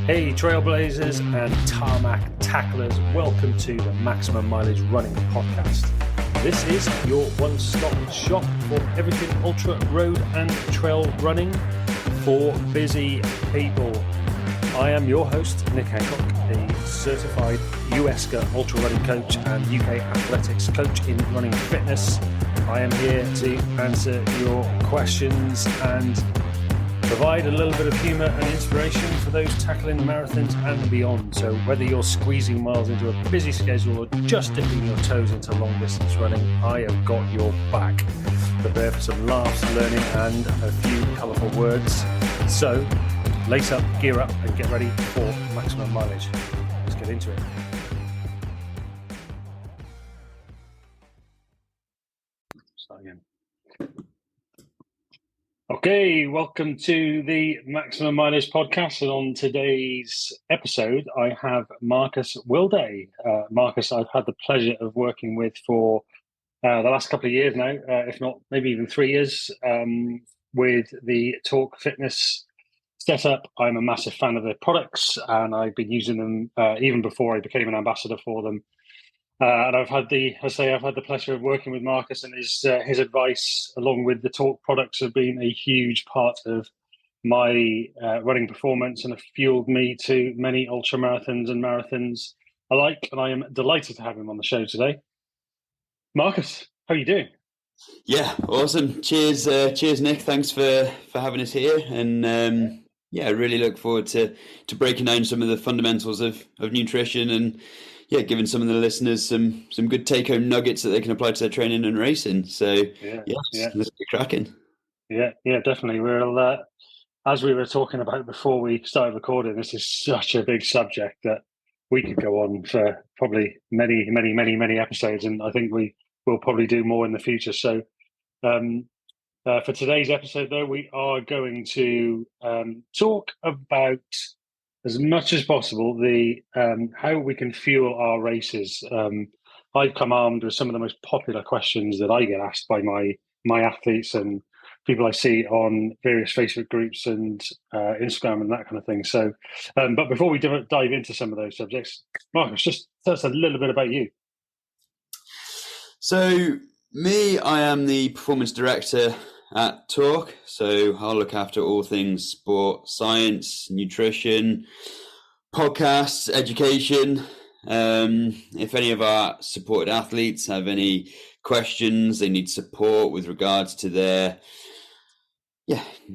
Hey trailblazers and tarmac tacklers, welcome to the Maximum Mileage Running Podcast. This is your one-stop shop for everything ultra, road and trail running for busy people. I am your host, Nick Hancock, a certified USCA ultra running coach and UK athletics coach in running fitness. I am here to answer your questions and provide a little bit of humour and inspiration for those tackling marathons and beyond. So whether you're squeezing miles into a busy schedule or just dipping your toes into long distance running, I have got your back. Prepare for some laughs, learning and a few colourful words. So lace up, gear up and get ready for maximum mileage. Let's get into it. Start again. Okay, welcome to the Maximum Mileage Podcast, and on today's episode I have Marcus Willday. Marcus, I've had the pleasure of working with for the last couple of years now, if not maybe even 3 years, with the Torq Fitness setup. I'm a massive fan of their products, and I've been using them even before I became an ambassador for them. And I've had the pleasure of working with Marcus, and his advice, along with the Torq products, have been a huge part of my running performance and have fueled me to many ultra marathons and marathons alike. And I am delighted to have him on the show today. Marcus, how are you doing? Yeah, awesome. Cheers, Nick. Thanks for having us here, and I really look forward to breaking down some of the fundamentals of nutrition and giving some of the listeners some good take-home nuggets that they can apply to their training and racing. So let's get cracking. Yeah, definitely. We'll as we were talking about before we started recording, this is such a big subject that we could go on for probably many episodes, and I think we will probably do more in the future. So for today's episode, though, we are going to talk about, as much as possible, the how we can fuel our races. I've come armed with some of the most popular questions that I get asked by my athletes and people I see on various Facebook groups and Instagram and that kind of thing. So, but before we dive into some of those subjects, Marcus, just tell us a little bit about you. So, I am the performance director at Torq, so I'll look after all things sport, science, nutrition, podcasts, education. If any of our supported athletes have any questions, they need support with regards to their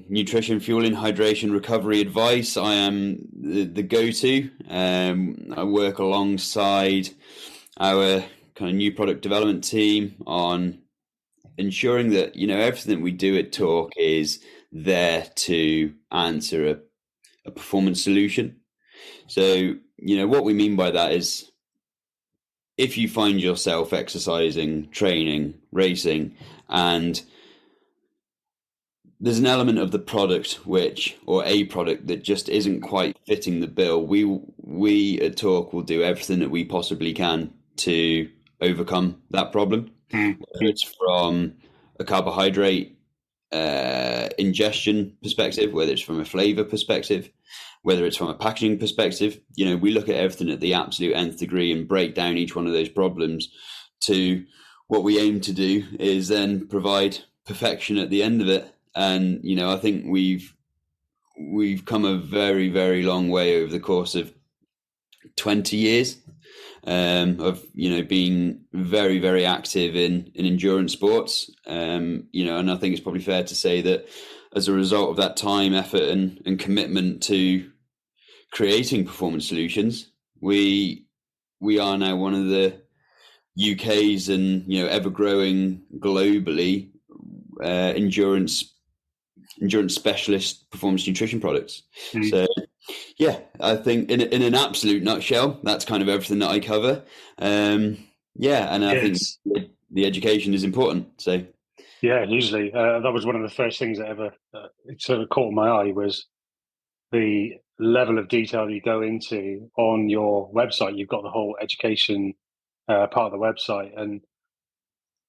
nutrition, fueling, hydration, recovery advice, I am the go-to. I work alongside our kind of new product development team on ensuring that, everything that we do at Torq is there to answer a performance solution. So, what we mean by that is, if you find yourself exercising, training, racing, and there's an element of the product or a product that just isn't quite fitting the bill, we at Torq will do everything that we possibly can to overcome that problem. Whether it's from a carbohydrate ingestion perspective, whether it's from a flavor perspective, whether it's from a packaging perspective, we look at everything at the absolute nth degree and break down each one of those problems to what we aim to do is then provide perfection at the end of it. And, I think we've come a very, very long way over the course of 20 years. Of being very, very active in endurance sports, and I think it's probably fair to say that as a result of that time, effort, and commitment to creating performance solutions, we are now one of the UK's and ever growing globally endurance specialist performance nutrition products. So. Yeah, I think in an absolute nutshell, that's kind of everything that I cover. And I think the education is important. So, usually that was one of the first things that ever sort of caught my eye was the level of detail you go into on your website. You've got the whole education part of the website, and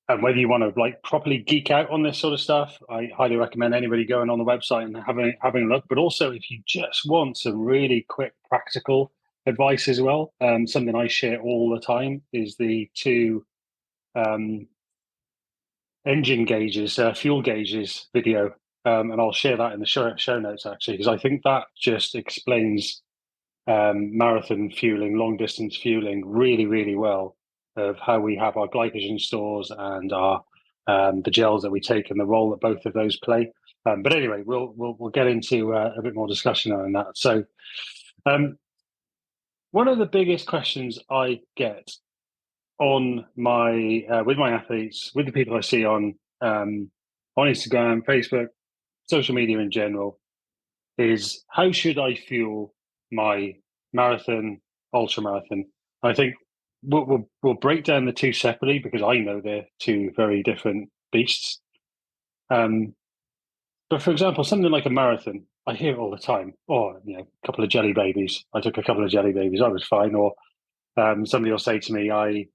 And whether you want to like properly geek out on this sort of stuff, I highly recommend anybody going on the website and having a look. But also, if you just want some really quick, practical advice as well, something I share all the time is the two engine gauges, fuel gauges video, and I'll share that in the show notes actually, because I think that just explains marathon fueling, long distance fueling, really, really well, of how we have our glycogen stores and our the gels that we take and the role that both of those play. But anyway, we'll get into a bit more discussion on that. So, one of the biggest questions I get on my with my athletes, with the people I see on Instagram, Facebook, social media in general, is how should I fuel my marathon, ultra marathon? I think we'll break down the two separately because I know they're two very different beasts. But for example, something like a marathon, I hear it all the time. Oh, a couple of jelly babies. I took a couple of jelly babies. I was fine. Or somebody will say to me, I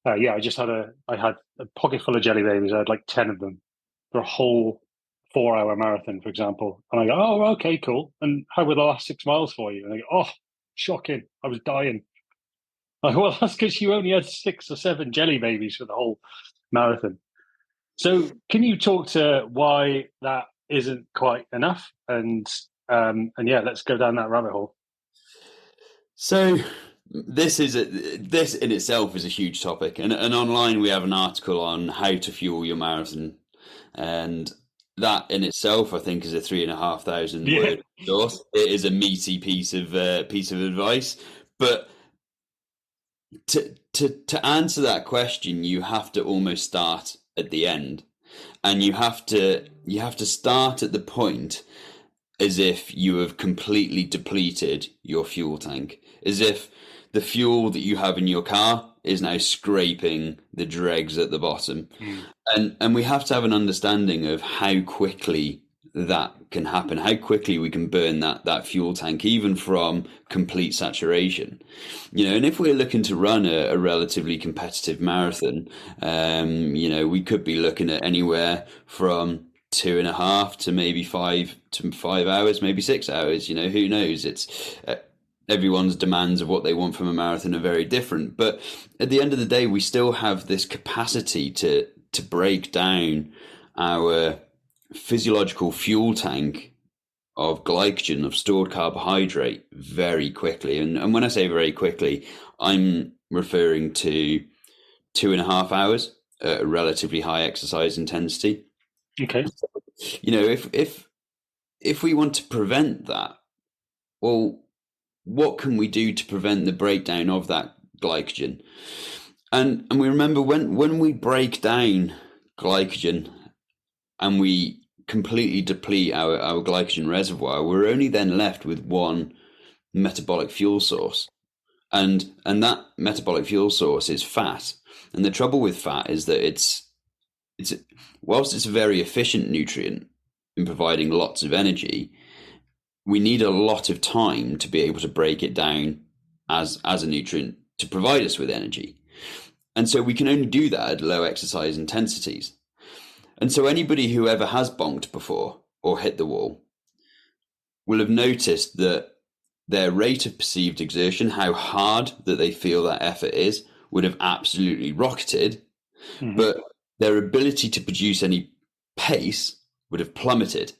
had a pocket full of jelly babies. I had like 10 of them for a whole 4-hour marathon, for example. And I go, oh, okay, cool. And how were the last 6 miles for you? And I go, oh, shocking. I was dying. Like, well, that's because you only had 6 or 7 jelly babies for the whole marathon. So can you talk to why that isn't quite enough? And yeah, let's go down that rabbit hole. So this in itself is a huge topic, and online we have an article on how to fuel your marathon, and that in itself I think is a 3,500 word source. It is a meaty piece of advice, but to answer that question, you have to almost start at the end, and you have to start at the point as if you have completely depleted your fuel tank, as if the fuel that you have in your car is now scraping the dregs at the bottom. And we have to have an understanding of how quickly that can happen, how quickly we can burn that fuel tank, even from complete saturation. And if we're looking to run a relatively competitive marathon, we could be looking at anywhere from 2.5 to maybe 5 hours, maybe 6 hours. Who knows? It's everyone's demands of what they want from a marathon are very different. But at the end of the day, we still have this capacity to break down our physiological fuel tank of glycogen, of stored carbohydrate, very quickly. And when I say very quickly, I'm referring to 2.5 hours at a relatively high exercise intensity. Okay. If we want to prevent that, well, what can we do to prevent the breakdown of that glycogen? And we remember when we break down glycogen and we completely deplete our glycogen reservoir, we're only then left with one metabolic fuel source. And that metabolic fuel source is fat. And the trouble with fat is that it's whilst it's a very efficient nutrient in providing lots of energy, we need a lot of time to be able to break it down as a nutrient to provide us with energy. And so we can only do that at low exercise intensities. And so anybody who ever has bonked before or hit the wall will have noticed that their rate of perceived exertion, how hard that they feel that effort is, would have absolutely rocketed, but their ability to produce any pace would have plummeted.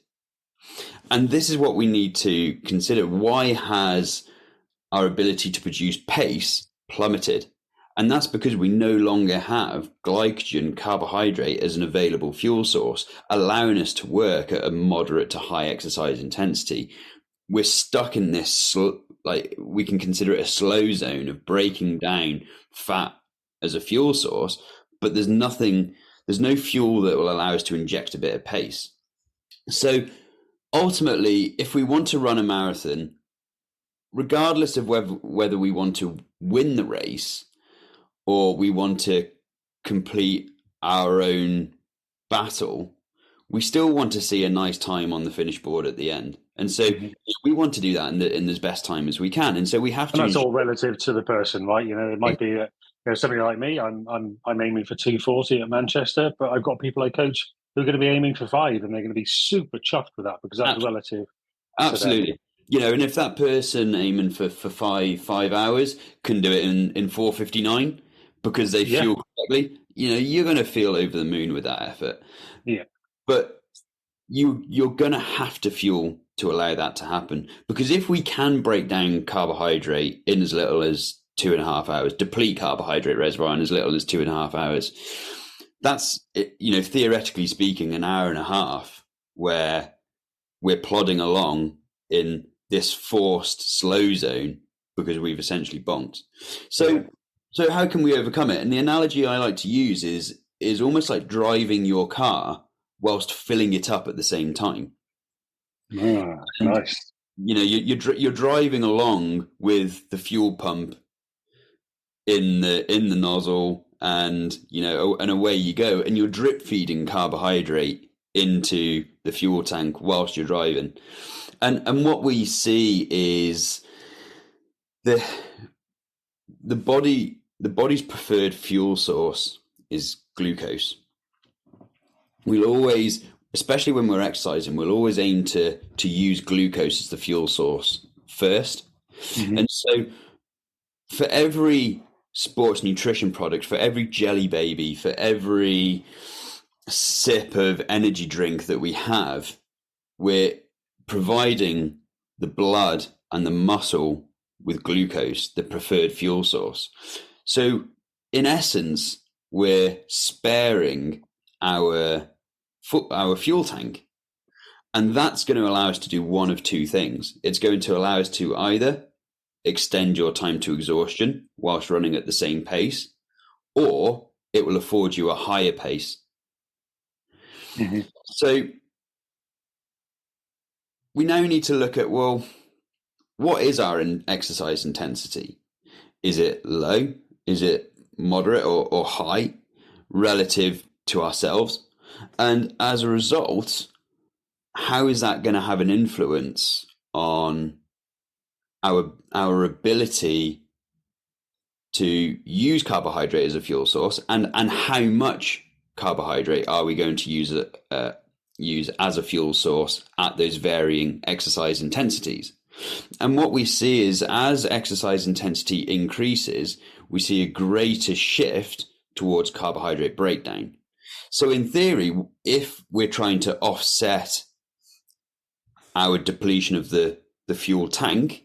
And this is what we need to consider. Why has our ability to produce pace plummeted? And that's because we no longer have glycogen, carbohydrate as an available fuel source, allowing us to work at a moderate to high exercise intensity. We're stuck in this, we can consider it a slow zone of breaking down fat as a fuel source, but there's no fuel that will allow us to inject a bit of pace. So ultimately, if we want to run a marathon, regardless of whether we want to win the race or we want to complete our own battle, we still want to see a nice time on the finish board at the end. And so we want to do that in as best time as we can. And so we have to... And that's all relative to the person, right? It might be that somebody like me, I'm aiming for 240 at Manchester, but I've got people I coach who are going to be aiming for 5, and they're going to be super chuffed with that because that's Ab- relative to them. Absolutely. And if that person aiming for 5 hours can do it in 4:59 because they Yeah, fuel correctly, you're going to feel over the moon with that effort. yeah, But you're going to have to fuel to allow that to happen, because if we can break down carbohydrate in as little as 2.5 hours, deplete carbohydrate reservoir in as little as 2.5 hours, that's, theoretically speaking, an hour and a half where we're plodding along in this forced slow zone because we've essentially bonked. So, so how can we overcome it? And the analogy I like to use is almost like driving your car whilst filling it up at the same time. And Nice. you're driving along with the fuel pump in the nozzle, and and away you go, and you're drip feeding carbohydrate into the fuel tank whilst you're driving. And what we see is the body's preferred fuel source is glucose. We'll always, especially when we're exercising, we'll always aim to use glucose as the fuel source first. Mm-hmm. And so for every sports nutrition product, for every jelly baby, for every sip of energy drink that we have, we're providing the blood and the muscle with glucose, the preferred fuel source. So in essence, we're sparing our fuel tank. And that's going to allow us to do one of two things. It's going to allow us to either extend your time to exhaustion whilst running at the same pace, or it will afford you a higher pace. Mm-hmm. So we now need to look at, well, what is our exercise intensity? Is it low? Is it moderate or high relative to ourselves? And as a result, how is that going to have an influence on our ability to use carbohydrate as a fuel source, and how much carbohydrate are we going to use as a fuel source at those varying exercise intensities? And what we see is, as exercise intensity increases, we see a greater shift towards carbohydrate breakdown. So in theory, if we're trying to offset our depletion of the fuel tank,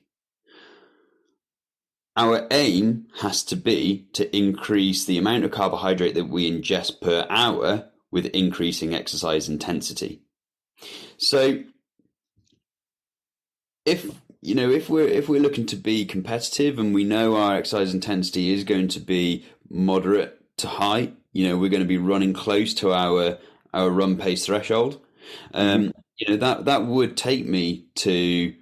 our aim has to be to increase the amount of carbohydrate that we ingest per hour with increasing exercise intensity. So if we're looking to be competitive, and we know our exercise intensity is going to be moderate to high, we're going to be running close to our run pace threshold. That would take me to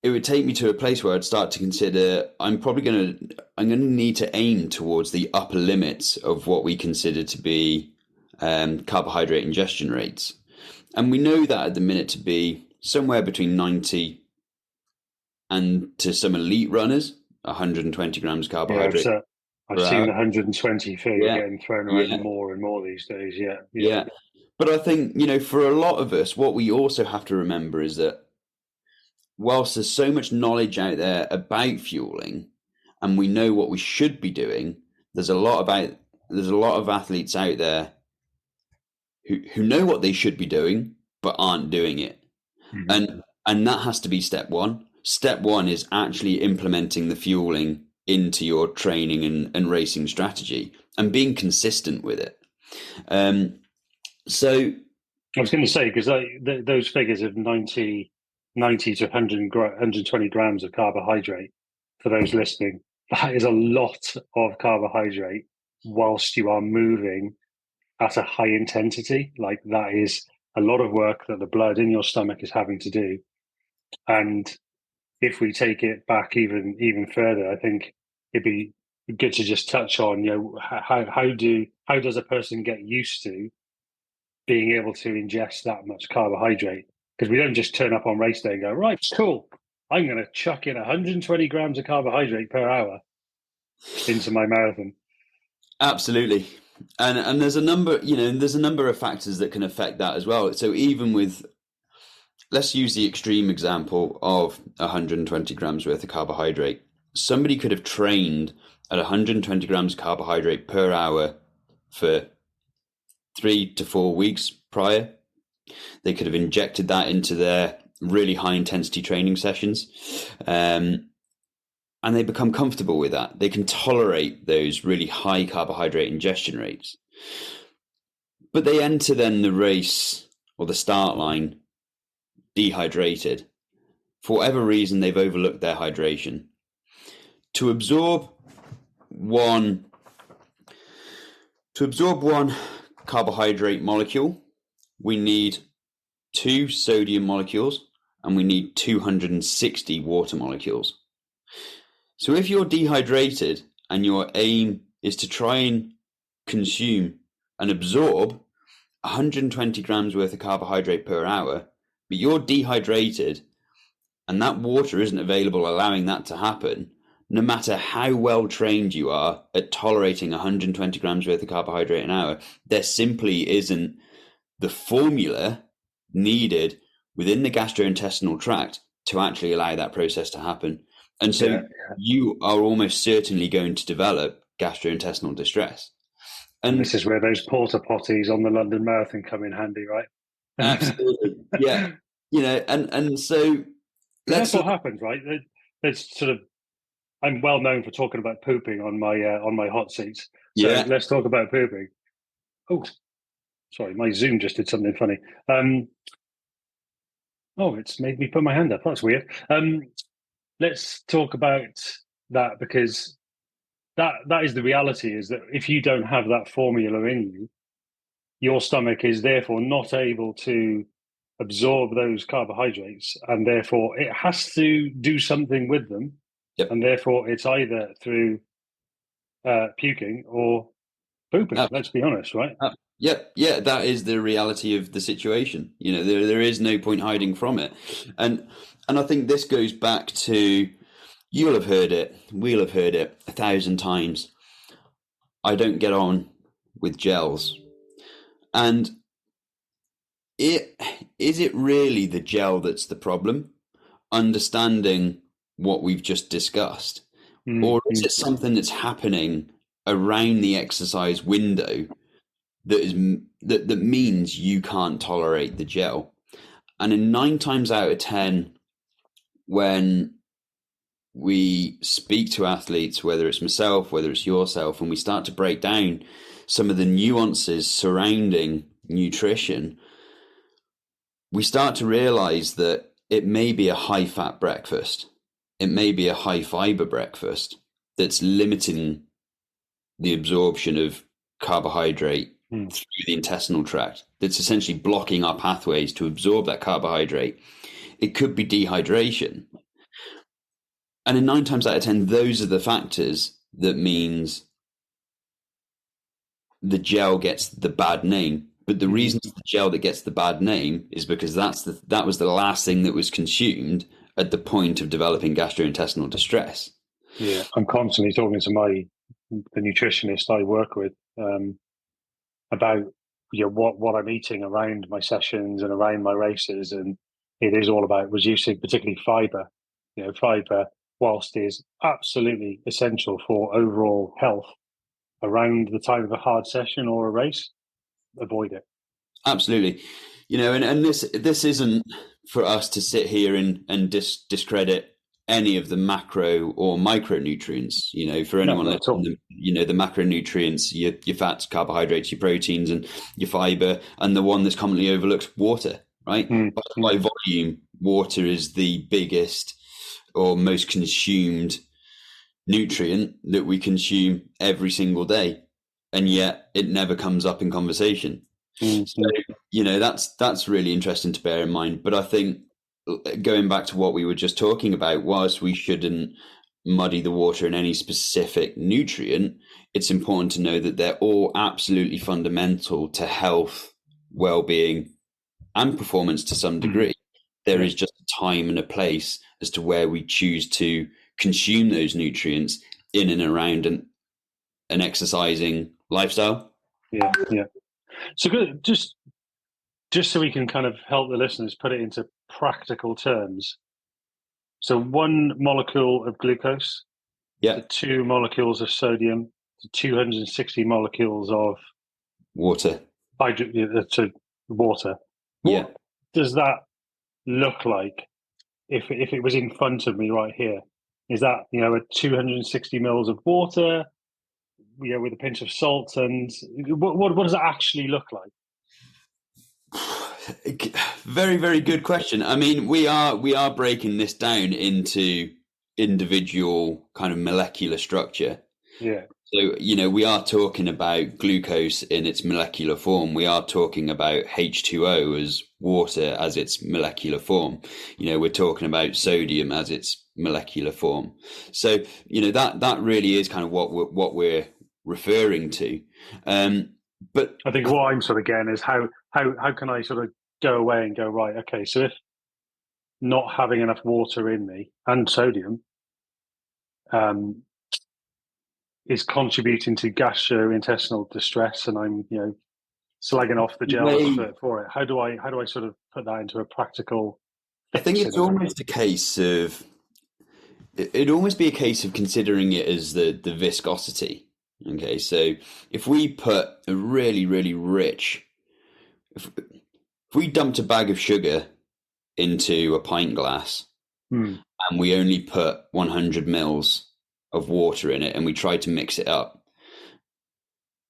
a place where I'd start to consider I'm going to need to aim towards the upper limits of what we consider to be carbohydrate ingestion rates. And we know that at the minute to be somewhere between 90 and, to some elite runners, 120 grams carbohydrate. Yeah, I've seen the 120 figure getting thrown around more and more these days. Yeah. But I think, for a lot of us, what we also have to remember is that whilst there's so much knowledge out there about fueling, and we know what we should be doing, there's a lot of athletes out there who know what they should be doing but aren't doing it. Mm-hmm. And that has to be step one. Step one is actually implementing the fueling into your training and racing strategy and being consistent with it. So I was going to say, because those figures of 90 to 120 grams of carbohydrate, for those listening, that is a lot of carbohydrate whilst you are moving at a high intensity. Like, that is a lot of work that the blood in your stomach is having to do. And if we take it back even further, I think it'd be good to just touch on, how does a person get used to being able to ingest that much carbohydrate? Because we don't just turn up on race day and go, right, cool, I'm going to chuck in 120 grams of carbohydrate per hour. into my marathon. Absolutely. And there's a number, there's a number of factors that can affect that as well. So even with, let's use the extreme example of 120 grams worth of carbohydrate. Somebody could have trained at 120 grams of carbohydrate per hour for 3 to 4 weeks prior. They could have injected that into their really high intensity training sessions. And they become comfortable with that. They can tolerate those really high carbohydrate ingestion rates. But they enter then the race or the start line dehydrated. For whatever reason, they've overlooked their hydration. To absorb one carbohydrate molecule, we need 2 sodium molecules and we need 260 water molecules. So if you're dehydrated and your aim is to try and consume and absorb 120 grams worth of carbohydrate per hour, but you're dehydrated and that water isn't available, allowing that to happen, no matter how well trained you are at tolerating 120 grams worth of carbohydrate an hour, there simply isn't the formula needed within the gastrointestinal tract to actually allow that process to happen. And so you are almost certainly going to develop gastrointestinal distress. And this is where those porta potties on the London Marathon come in handy, right? Absolutely. Yeah. And so that's what happens, right? It's sort of, I'm well known for talking about pooping on my hot seats. So let's talk about pooping. Oh, sorry, my Zoom just did something funny. It's made me put my hand up. That's weird. Let's talk about that, because that is the reality, is that if you don't have that formula in you, your stomach is therefore not able to absorb those carbohydrates, and therefore it has to do something with them. Yep. And therefore it's either through puking or pooping. Let's be honest, right? Yeah, that is the reality of the situation. There is no point hiding from it. And I think this goes back to, you'll have heard it, we'll have heard it 1,000 times. I don't get on with gels. And is it really the gel that's the problem? Understanding what we've just discussed, or is it something that's happening around the exercise window that means you can't tolerate the gel? And in 9 times out of 10, when we speak to athletes, whether it's myself, whether it's yourself, and we start to break down some of the nuances surrounding nutrition, we start to realize that it may be a high fat breakfast. It may be a high fiber breakfast that's limiting the absorption of carbohydrate through the intestinal tract, that's essentially blocking our pathways to absorb that carbohydrate. It could be dehydration. And in 9 times out of 10, those are the factors that means the gel gets the bad name. But the reason it's the gel that gets the bad name is because that was the last thing that was consumed at the point of developing gastrointestinal distress. Yeah, I'm constantly talking to the nutritionist I work with about what I'm eating around my sessions and around my races, and it is all about reducing, particularly fiber. Fiber, whilst is absolutely essential for overall health around the time of a hard session or a race, avoid it. Absolutely. And this isn't for us to sit here and discredit any of the macro or micronutrients. For anyone listening, the macronutrients, your fats, carbohydrates, your proteins, and your fiber, and the one that's commonly overlooked, water, right? By volume, water is the biggest or most consumed nutrient that we consume every single day, and yet it never comes up in conversation. So, that's really interesting to bear in mind. But I think, going back to what we were just talking about, whilst we shouldn't muddy the water in any specific nutrient, it's important to know that they're all absolutely fundamental to health, well-being, and performance to some degree. There is just a time and a place as to where we choose to consume those nutrients in and around an exercising lifestyle. Yeah, yeah. So good. Just so we can kind of help the listeners put it into practical terms. So 1 molecule of glucose Yeah, to 2 molecules of sodium to 260 molecules of water. to water. Yeah. What does that look like if it was in front of me right here? Is that, a 260 mils of water, with a pinch of salt, and what does it actually look like? Very, very good question. I mean, we are breaking this down into individual kind of molecular structure. Yeah. So, we are talking about glucose in its molecular form. We are talking about H2O as water as its molecular form. We're talking about sodium as its molecular form. So, that really is kind of what we're referring to. But I think what I'm sort of getting is how can I sort of go away and go, right, okay, so if not having enough water in me and sodium is contributing to gastrointestinal distress, and I'm slagging off the gels for it. How do I sort of put that into a practical fix? I think it's almost a case of it'd almost be a case of considering it as the viscosity. Okay, so if we put a really, really rich, if we dumped a bag of sugar into a pint glass and we only put 100 mils of water in it and we try to mix it up,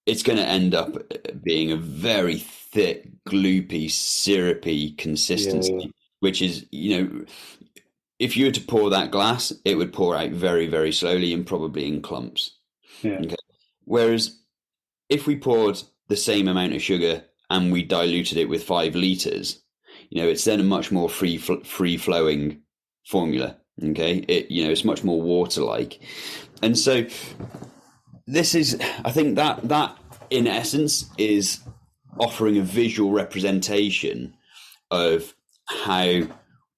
it's going to end up being a very thick, gloopy, syrupy consistency, which is, if you were to pour that glass, it would pour out very, very slowly and probably in clumps. Yeah. Okay. Whereas if we poured the same amount of sugar and we diluted it with 5 liters, it's then a much more free flowing formula. Okay. It's much more water-like. And so this is, I think that in essence is offering a visual representation of how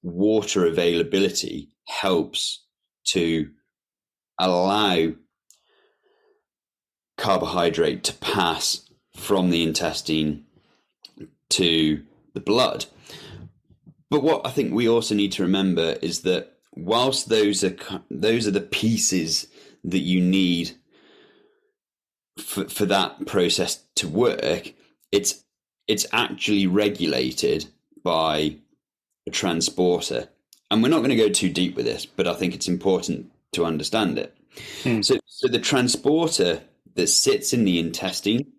water availability helps to allow carbohydrate to pass from the intestine to the blood. But what I think we also need to remember is that whilst those are the pieces that you need for that process to work, it's actually regulated by a transporter. And we're not going to go too deep with this, but I think it's important to understand it. So the transporter that sits in the intestine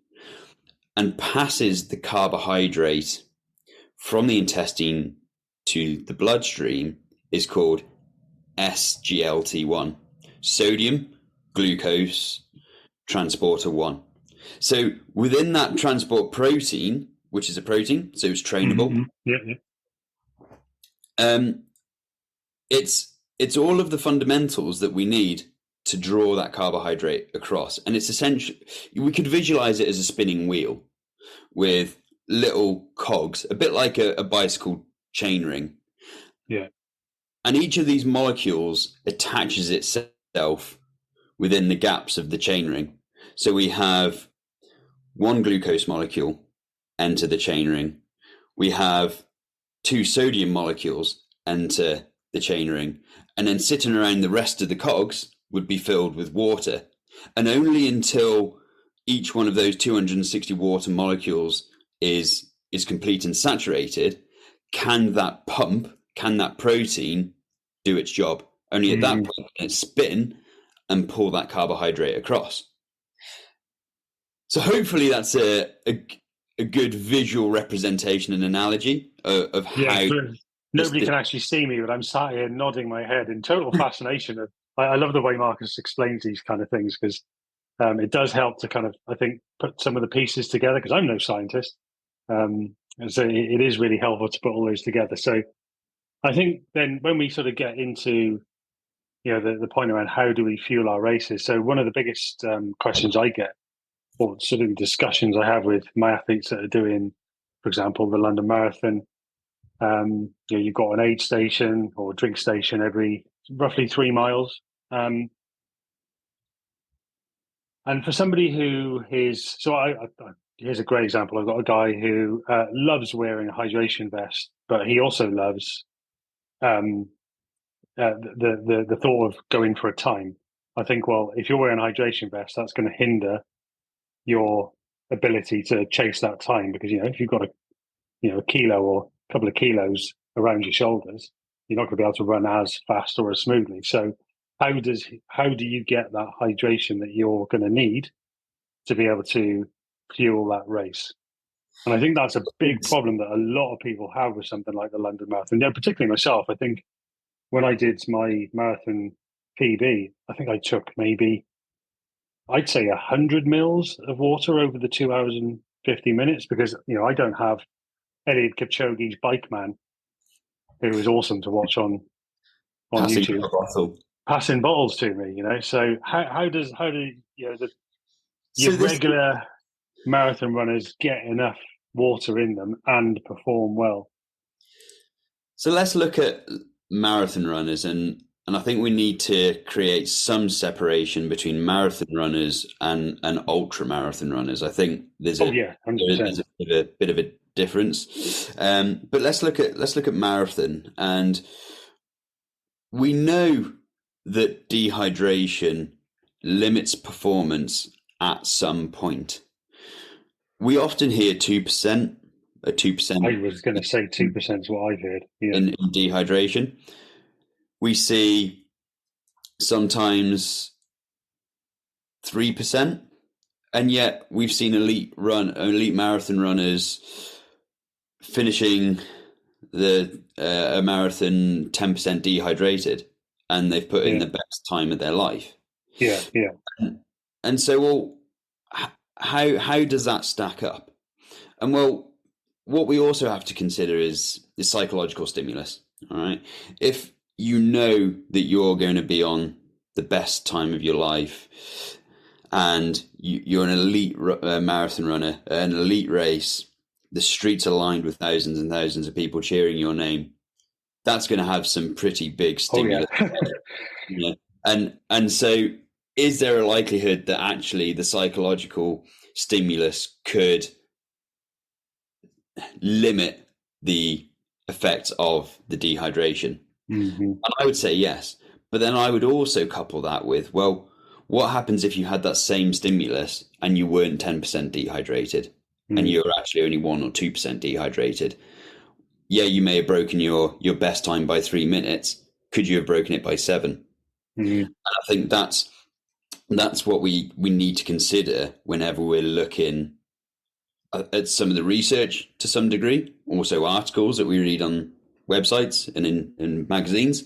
and passes the carbohydrate from the intestine to the bloodstream is called SGLT1, sodium glucose transporter 1. So within that transport protein, which is a protein, so it's trainable. It's all of the fundamentals that we need to draw that carbohydrate across. And it's essentially, we could visualize it as a spinning wheel with little cogs, a bit like a bicycle chainring. Yeah. And each of these molecules attaches itself within the gaps of the chainring. So we have 1 glucose molecule enter the chainring. We have 2 sodium molecules enter the chainring. And then sitting around the rest of the cogs would be filled with water. And only until each one of those 260 water molecules is complete and saturated, can that protein do its job. Only at that point can it spin and pull that carbohydrate across. So hopefully that's a good visual representation and analogy of how... Nobody can actually see me, but I'm sat here nodding my head in total fascination. I love the way Marcus explains these kind of things, because it does help to kind of, I think, put some of the pieces together, because I'm no scientist. And so it is really helpful to put all those together. So I think then when we sort of get into, the point around how do we fuel our races. So one of the biggest questions I get, or sort of discussions I have with my athletes that are doing, for example, the London Marathon, you've got an aid station or drink station every roughly 3 miles. And for somebody who is, here's a great example. I've got a guy who loves wearing a hydration vest, but he also loves the thought of going for a time. I think, well, if you're wearing a hydration vest, that's going to hinder your ability to chase that time, because if you've got a kilo or a couple of kilos around your shoulders, you're not going to be able to run as fast or as smoothly. So how do you get that hydration that you're going to need to be able to fuel that race? And I think that's a big problem that a lot of people have with something like the London Marathon. Yeah, particularly myself. I think when I did my marathon PB, I think I took maybe, I'd say 100 mils of water over the 2 hours and 50 minutes, because I don't have Eliud Kipchoge's bike man, who is awesome to watch on Passing YouTube, bottle. passing bottles to me. So how do your regular marathon runners get enough water in them and perform well? So let's look at marathon runners, and I think we need to create some separation between marathon runners and ultra marathon runners. I think there's a bit of a difference, but let's look at marathon, and we know that dehydration limits performance at some point. We often hear 2%. A 2%. I was going to say 2% is what I've heard. Yeah. In dehydration. We see sometimes 3%, and yet we've seen elite marathon runners finishing a marathon 10% dehydrated, and they've put in the best time of their life. Yeah. And so, well, how does that stack up? And well, what we also have to consider is psychological stimulus. All right. If you know that you're going to be on the best time of your life, and you're an elite marathon runner, an elite race, the streets are lined with thousands and thousands of people cheering your name, that's going to have some pretty big stimulus. Oh, yeah. And so is there a likelihood that actually the psychological stimulus could limit the effects of the dehydration? Mm-hmm. And I would say yes, but then I would also couple that with, well, what happens if you had that same stimulus and you weren't 10% dehydrated, and you're actually only 1 or 2% dehydrated? Yeah, you may have broken your best time by 3 minutes. Could you have broken it by 7? And I think that's what we need to consider whenever we're looking at some of the research to some degree, also articles that we read on websites and in magazines.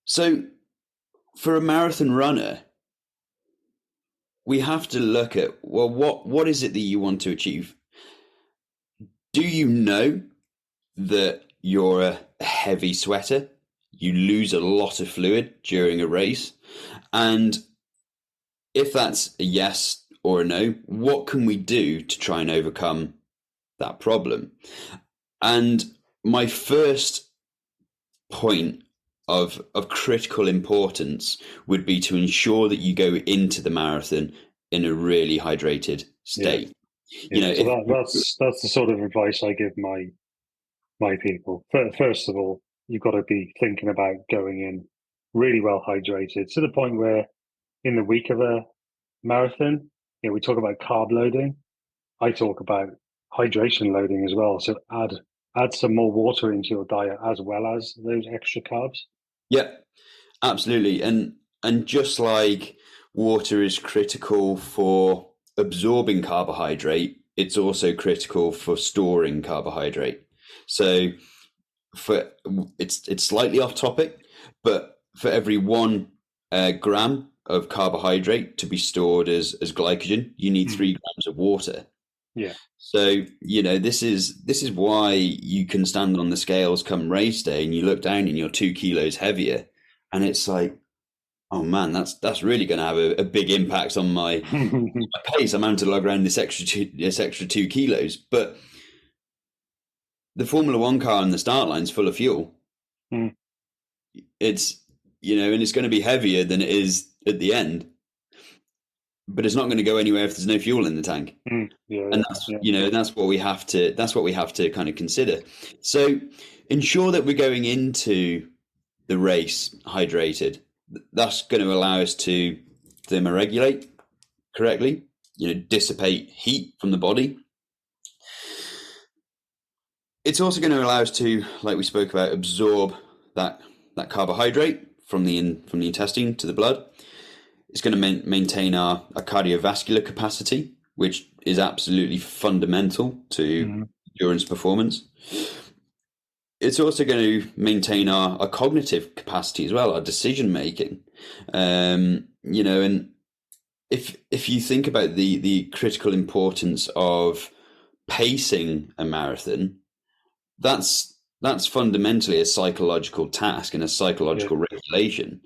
So for a marathon runner, we have to look at, well, what is it that you want to achieve? Do you know that you're a heavy sweater? You lose a lot of fluid during a race. And if that's a yes or a no, what can we do to try and overcome that problem? And my first point of critical importance would be to ensure that you go into the marathon in a really hydrated state. Yeah. That's the sort of advice I give my people. First of all, you've got to be thinking about going in really well hydrated, to the point where in the week of a marathon, we talk about carb loading. I talk about hydration loading as well. So add some more water into your diet as well as those extra carbs. Yeah, absolutely. And just like water is critical for absorbing carbohydrate, it's also critical for storing carbohydrate. So it's slightly off topic, but for every 1 gram of carbohydrate to be stored as glycogen, you need 3 grams of water. Yeah. So, this is why you can stand on the scales come race day and you look down and you're 2 kilos heavier, and it's like, oh man, that's really going to have a big impact on my pace. I'm having to lug around this extra 2 kilos, but the Formula One car on the start line is full of fuel. It's and it's going to be heavier than it is at the end, but it's not going to go anywhere if there's no fuel in the tank. And that's what we have to kind of consider. So ensure that we're going into the race hydrated. That's going to allow us to thermoregulate correctly, dissipate heat from the body. It's also going to allow us to, like we spoke about, absorb that carbohydrate from the intestine to the blood. It's going to maintain our cardiovascular capacity, which is absolutely fundamental to endurance performance. It's also going to maintain our cognitive capacity as well, our decision making. And if you think about the critical importance of pacing a marathon, that's fundamentally a psychological task and a psychological regulation.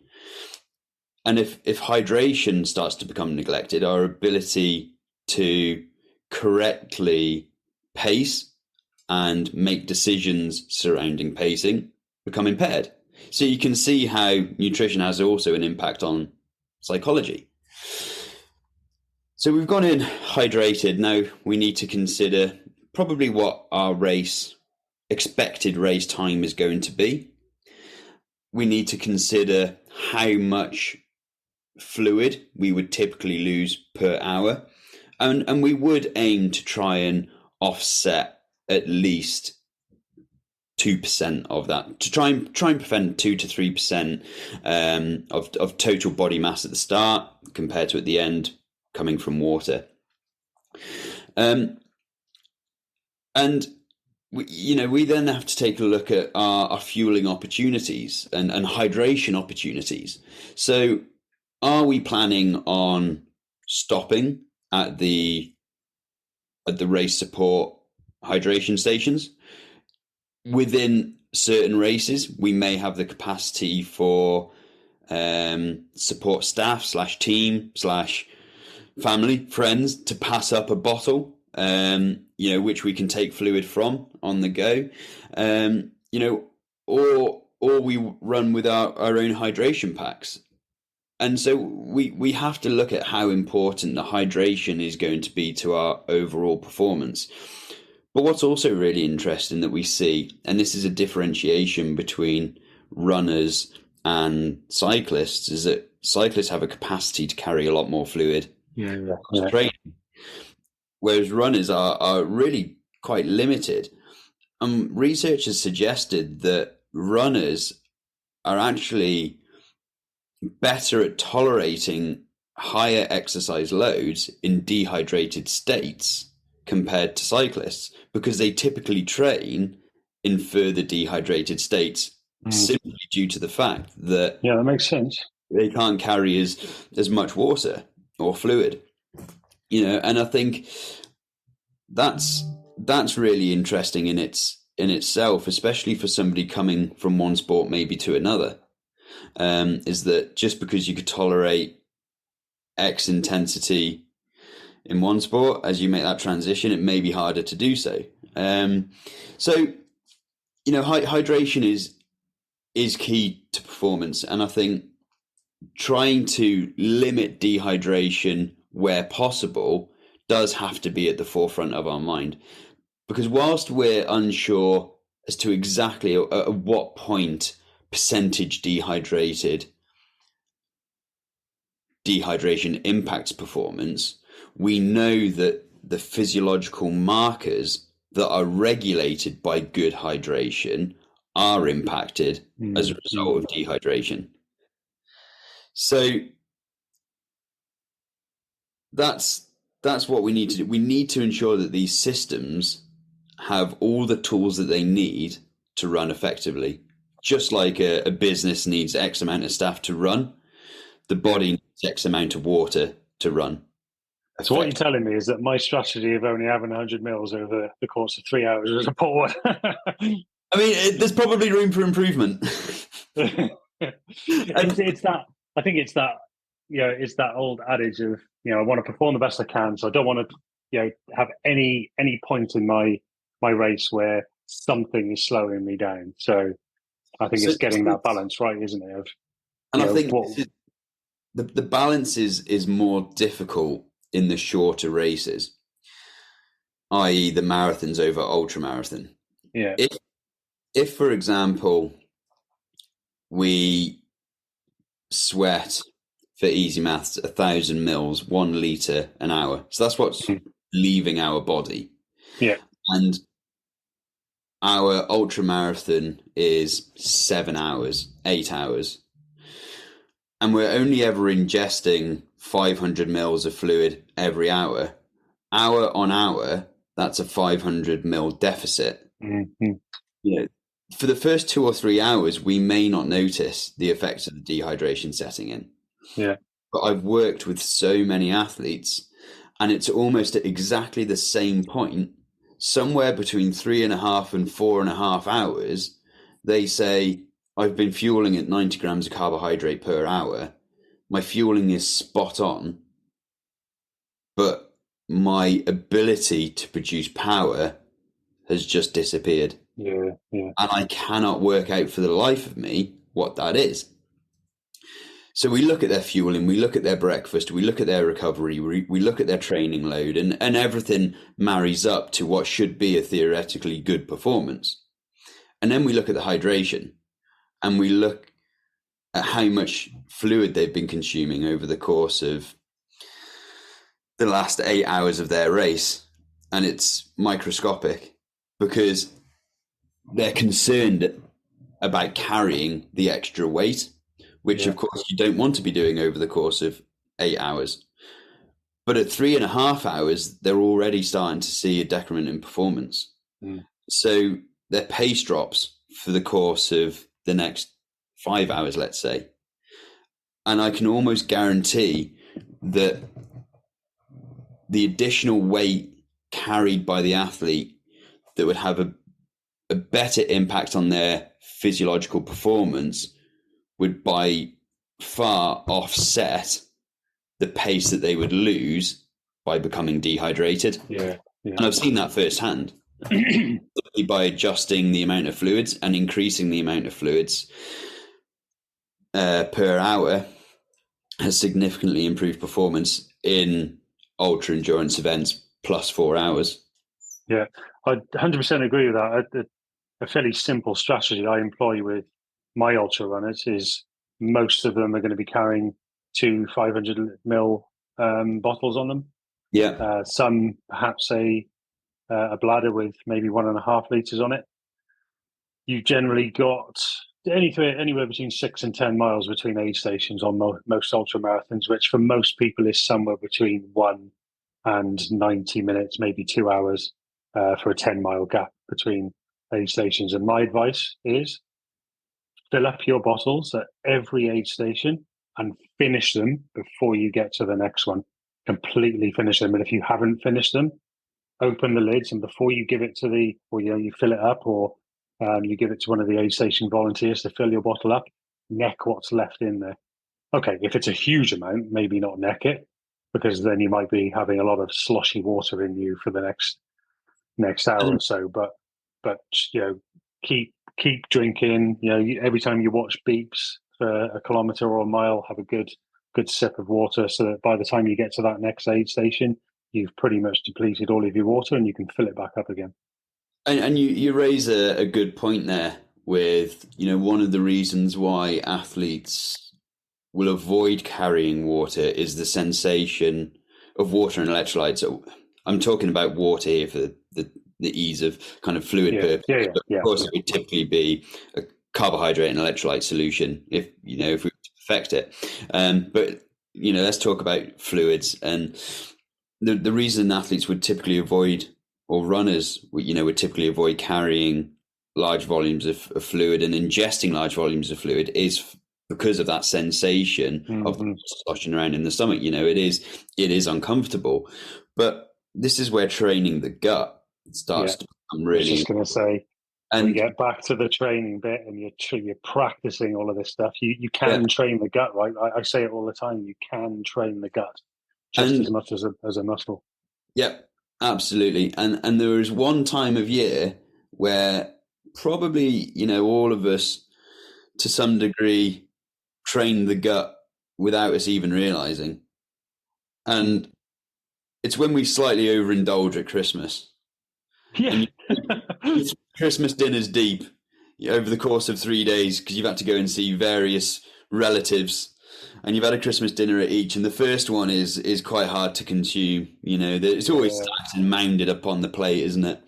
And if hydration starts to become neglected, our ability to correctly pace and make decisions surrounding pacing become impaired. So you can see how nutrition has also an impact on psychology. So we've gone in hydrated. Now we need to consider probably what our expected race time is going to be. We need to consider how much fluid we would typically lose per hour. And we would aim to try and offset at least 2% of that, to try and prevent 2 to 3% of total body mass at the start compared to at the end coming from water. And we then have to take a look at our fueling opportunities and hydration opportunities. So are we planning on stopping at the race support hydration stations? Within certain races, we may have the capacity for support staff / team / family, friends to pass up a bottle, which we can take fluid from on the go, or we run with our own hydration packs. And so we have to look at how important the hydration is going to be to our overall performance. But what's also really interesting that we see, and this is a differentiation between runners and cyclists, is that cyclists have a capacity to carry a lot more fluid. Training, whereas runners are really quite limited. Research has suggested that runners are actually better at tolerating higher exercise loads in dehydrated states compared to cyclists, because they typically train in further dehydrated states simply due to the fact that that makes sense. They can't carry as much water or fluid, and I think that's really interesting in itself, especially for somebody coming from one sport maybe to another. Is that just because you could tolerate X intensity in one sport, as you make that transition, it may be harder to do so. Hydration is key to performance, and I think trying to limit dehydration where possible does have to be at the forefront of our mind, because whilst we're unsure as to exactly at what point percentage dehydration impacts performance, we know that the physiological markers that are regulated by good hydration are impacted as a result of dehydration. So that's what we need to do. We need to ensure that these systems have all the tools that they need to run effectively. Just like a business needs X amount of staff to run, the body needs X amount of water to run. So what you're telling me is that my strategy of only having 100 mils over the course of 3 hours is a poor one. I mean, there's probably room for improvement. It's that. I think it's that. It's that old adage of I want to perform the best I can, so I don't want to have any point in my race where something is slowing me down. So I think it's getting that balance right, isn't it? And I think the balance is more difficult in the shorter races, i.e. the marathons over ultra marathon. Yeah. If for example, we sweat, for easy maths, 1,000 mils, 1 litre an hour. So that's what's leaving our body. Yeah. And our ultra marathon is 7 hours, 8 hours. And we're only ever ingesting 500 mils of fluid every hour. Hour on hour, that's a 500 mil deficit. Mm-hmm. You know, for the first 2 or 3 hours, we may not notice the effects of the dehydration setting in. Yeah. But I've worked with so many athletes, and it's almost at exactly the same point, somewhere between 3.5 and 4.5 hours, they say, I've been fueling at 90 grams of carbohydrate per hour. My fueling is spot on, but my ability to produce power has just disappeared. Yeah. And I cannot work out for the life of me what that is. So we look at their fueling, we look at their breakfast, we look at their recovery, we look at their training load, and everything marries up to what should be a theoretically good performance. And then we look at the hydration, and we look at how much fluid they've been consuming over the course of the last 8 hours of their race. And it's microscopic because they're concerned about carrying the extra weight, which of course you don't want to be doing over the course of 8 hours. But at 3.5 hours, they're already starting to see a decrement in performance. So their pace drops for the course of the next 5 hours, let's say. And I can almost guarantee that the additional weight carried by the athlete that would have a better impact on their physiological performance would by far offset the pace that they would lose by becoming dehydrated. Yeah. And I've seen that firsthand. By adjusting the amount of fluids and increasing the amount of fluids per hour has significantly improved performance in ultra endurance events plus 4 hours. Yeah, I 100% agree with that. A fairly simple strategy I employ with my ultra runners is most of them are going to be carrying 2 500 ml bottles on them. Yeah. Some perhaps a bladder with maybe 1.5 liters on it. You've generally got anywhere between 6 and 10 miles between aid stations on most ultra marathons, which for most people is somewhere between 1 and 90 minutes, maybe 2 hours for a 10-mile gap between aid stations. And my advice is fill up your bottles at every aid station and finish them before you get to the next one. Completely finish them. And if you haven't finished them, open the lids, and before you give it to you fill it up, or you give it to one of the aid station volunteers to fill your bottle up, neck what's left in there. Okay, if it's a huge amount, maybe not neck it, because then you might be having a lot of sloshy water in you for the next hour or so. But keep drinking. Every time you watch beeps for a kilometer or a mile, have a good sip of water, so that by the time you get to that next aid station, you've pretty much depleted all of your water and you can fill it back up again. And you raise a good point there with, one of the reasons why athletes will avoid carrying water is the sensation of water and electrolytes. So I'm talking about water here for the ease of kind of fluid purposes. But of course, it would typically be a carbohydrate and electrolyte solution if we were to perfect it. But let's talk about fluids. And the reason athletes would typically avoid, or runners would typically avoid carrying large volumes of fluid and ingesting large volumes of fluid is because of that sensation of sloshing around in the stomach. It is uncomfortable. But this is where training the gut starts to become really. I was just going to say, and we get back to the training bit, and you're practicing all of this stuff. You can train the gut, right? I say it all the time. You can train the gut just as much as a muscle. Yep, absolutely. And there is one time of year where probably all of us to some degree train the gut without us even realizing. And it's when we slightly overindulge at Christmas. Yeah. And Christmas dinner's deep over the course of 3 days because you've had to go and see various relatives, and you've had a Christmas dinner at each. And the first one is quite hard to consume. It's always stacked and mounded up on the plate, isn't it?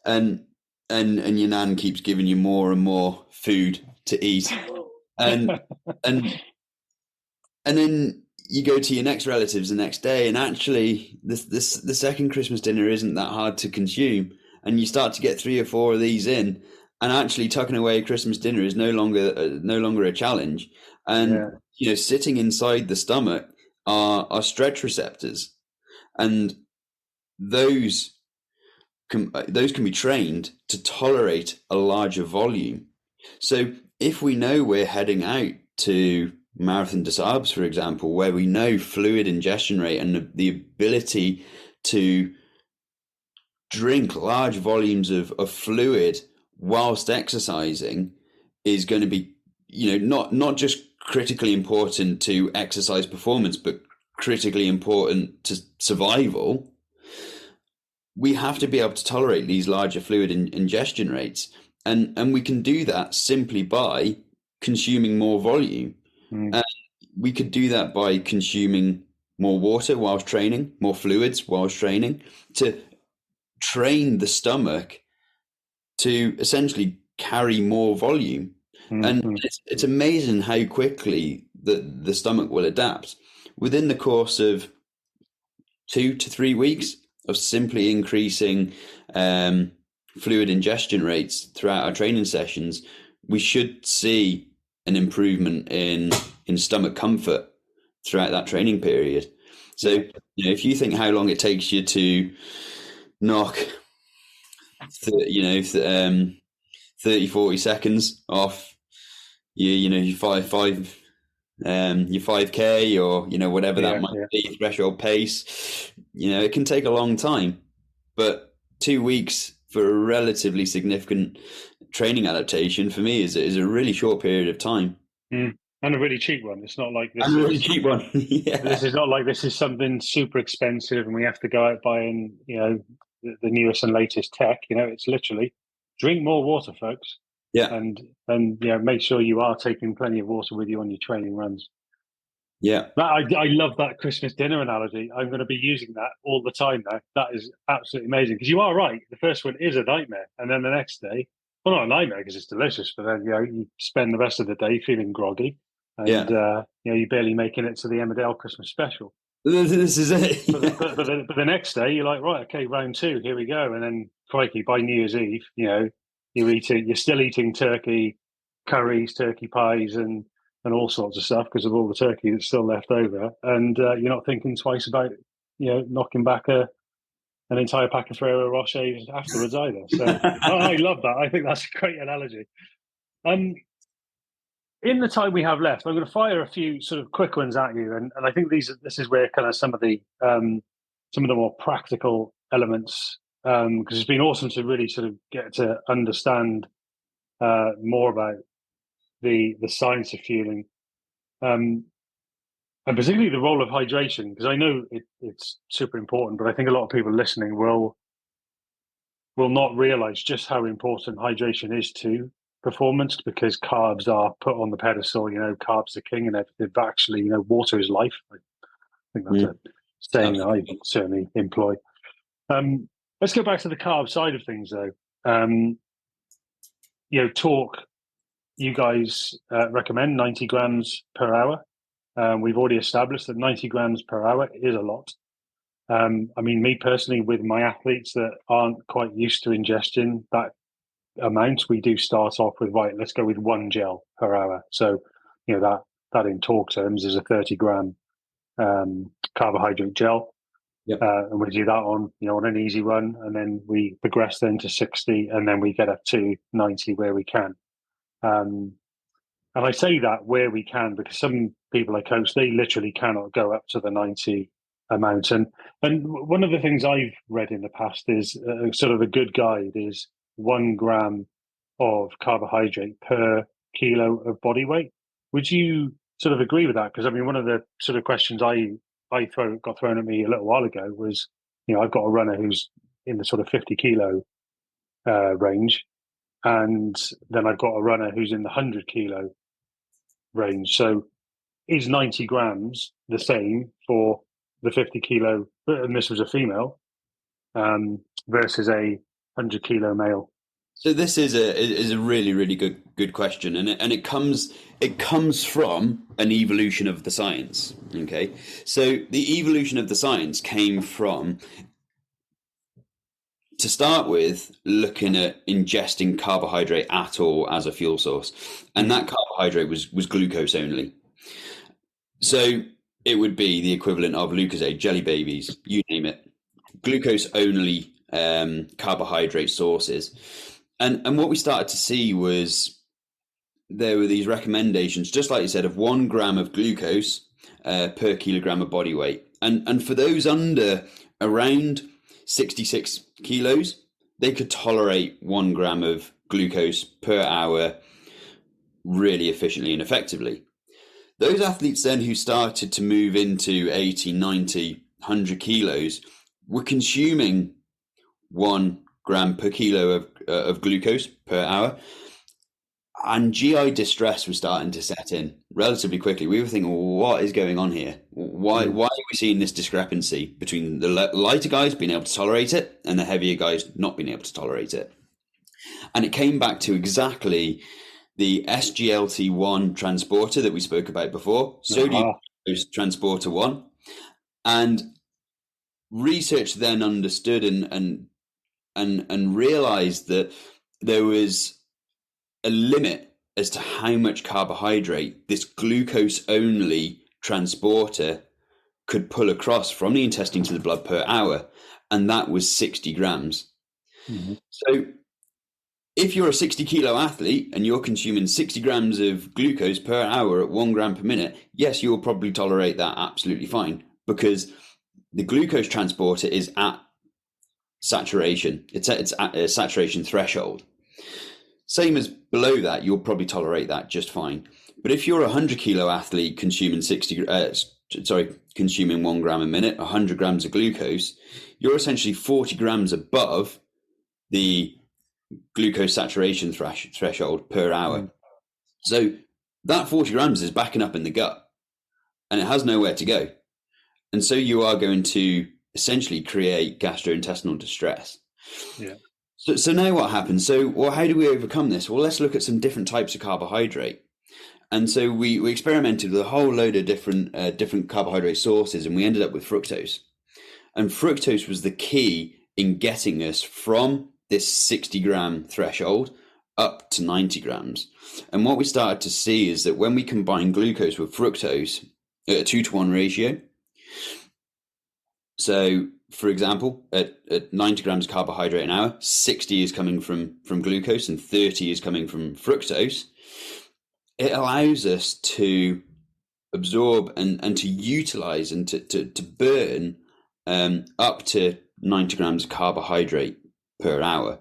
And your nan keeps giving you more and more food to eat, and then you go to your next relatives the next day, and actually the second Christmas dinner isn't that hard to consume, and you start to get 3 or 4 of these in, and actually tucking away a Christmas dinner is no longer a challenge. And sitting inside the stomach are stretch receptors, and those can be trained to tolerate a larger volume. So if we know we're heading out to Marathon des Sables, for example, where we know fluid ingestion rate and the ability to drink large volumes of fluid whilst exercising is going to be, not just critically important to exercise performance, but critically important to survival, we have to be able to tolerate these larger fluid ingestion rates. And we can do that simply by consuming more volume. And we could do that by consuming more water whilst training, more fluids whilst training, to train the stomach to essentially carry more volume. And it's amazing how quickly the stomach will adapt. Within the course of 2 to 3 weeks of simply increasing fluid ingestion rates throughout our training sessions, we should see an improvement in stomach comfort throughout that training period. So, if you think how long it takes you to knock 30, 40 seconds off your 5K or whatever that might be, threshold pace, it can take a long time, but 2 weeks for a relatively significant training adaptation for me is a really short period of time. And a really cheap one. It's not like this. And a really cheap one. Yeah. This is not like this is something super expensive and we have to go out buying, the newest and latest tech. It's literally drink more water, folks. Yeah. And make sure you are taking plenty of water with you on your training runs. Yeah. I love that Christmas dinner analogy. I'm going to be using that all the time now. That is absolutely amazing, because you are right. The first one is a nightmare. And then the next day, well, not a nightmare because it's delicious, but then, you spend the rest of the day feeling groggy. And, you're barely making it to the Emmerdale Christmas special. This is it. But the next day, you're like, right, okay, round 2, here we go. And then, crikey, by New Year's Eve, you're still eating turkey curries, turkey pies, and all sorts of stuff because of all the turkey that's still left over. And you're not thinking twice about, knocking back an entire pack of Ferrero Rochers afterwards either. So I love that. I think that's a great analogy. In the time we have left, I'm going to fire a few sort of quick ones at you, and I think this is where kind of some of the more practical elements, because it's been awesome to really sort of get to understand more about the science of fueling, and particularly the role of hydration, because I know it's super important, but I think a lot of people listening will not realize just how important hydration is to performance, because carbs are put on the pedestal, carbs are king and everything, but actually, water is life. I think that's a saying that I certainly employ. Let's go back to the carb side of things, though. Torq, you guys recommend 90 grams per hour. We've already established that 90 grams per hour is a lot. Me personally, with my athletes that aren't quite used to ingestion that amount, we do start off with, right, let's go with 1 gel per hour. So, that in Torq terms is a 30 gram carbohydrate gel. Yep. And we do that on an easy run, and then we progress then to 60, and then we get up to 90 where we can. And I say that where we can because some people I coach, they literally cannot go up to the 90 amount. And one of the things I've read in the past is sort of a good guide is 1 gram of carbohydrate per kilo of body weight. Would you sort of agree with that? Because I mean, one of the sort of questions got thrown at me a little while ago was, I've got a runner who's in the sort of 50 kilo range, and then I've got a runner who's in the 100 kilo range. So is 90 grams the same for the 50 kilo? And this was a female versus a 100 kilo male. So this is a really really good question, and it comes from an evolution of the science. Okay, so the evolution of the science came from, to start with, looking at ingesting carbohydrate at all as a fuel source, and that carbohydrate was glucose only. So it would be the equivalent of Lucozade, Jelly Babies, you name it, glucose only carbohydrate sources. And what we started to see was there were these recommendations, just like you said, of 1 gram of glucose per kilogram of body weight. And for those under around 66 kilos, they could tolerate 1 gram of glucose per hour really efficiently and effectively. Those athletes then who started to move into 80, 90, 100 kilos were consuming 1 gram per kilo of glucose per hour, and GI distress was starting to set in relatively quickly. We were thinking, well, what is going on here? Why are we seeing this discrepancy between the lighter guys being able to tolerate it and the heavier guys not being able to tolerate it? And it came back to exactly the SGLT1 transporter that we spoke about before, sodium glucose transporter 1. And research then understood and realized that there was a limit as to how much carbohydrate this glucose only transporter could pull across from the intestine to the blood per hour, and that was 60 grams. Mm-hmm. So if you're a 60 kilo athlete and you're consuming 60 grams of glucose per hour at 1 gram per minute, yes, you'll probably tolerate that absolutely fine, because the glucose transporter is at saturation. It's at a saturation threshold. Same as below that, you'll probably tolerate that just fine. But if you're a 100 kilo athlete consuming consuming 1 gram a minute, 100 grams of glucose, you're essentially 40 grams above the glucose saturation threshold per hour. So that 40 grams is backing up in the gut, and it has nowhere to go. And so you are going to essentially create gastrointestinal distress. Yeah. So now what happens? So, how do we overcome this? Well, let's look at some different types of carbohydrate. And so we experimented with a whole load of different carbohydrate sources, and we ended up with fructose. And fructose was the key in getting us from this 60 gram threshold up to 90 grams. And what we started to see is that when we combine glucose with fructose at a 2-to-1 ratio, so for example, at 90 grams of carbohydrate an hour, 60 is coming from glucose and 30 is coming from fructose, it allows us to absorb and to utilize and to burn up to 90 grams of carbohydrate per hour.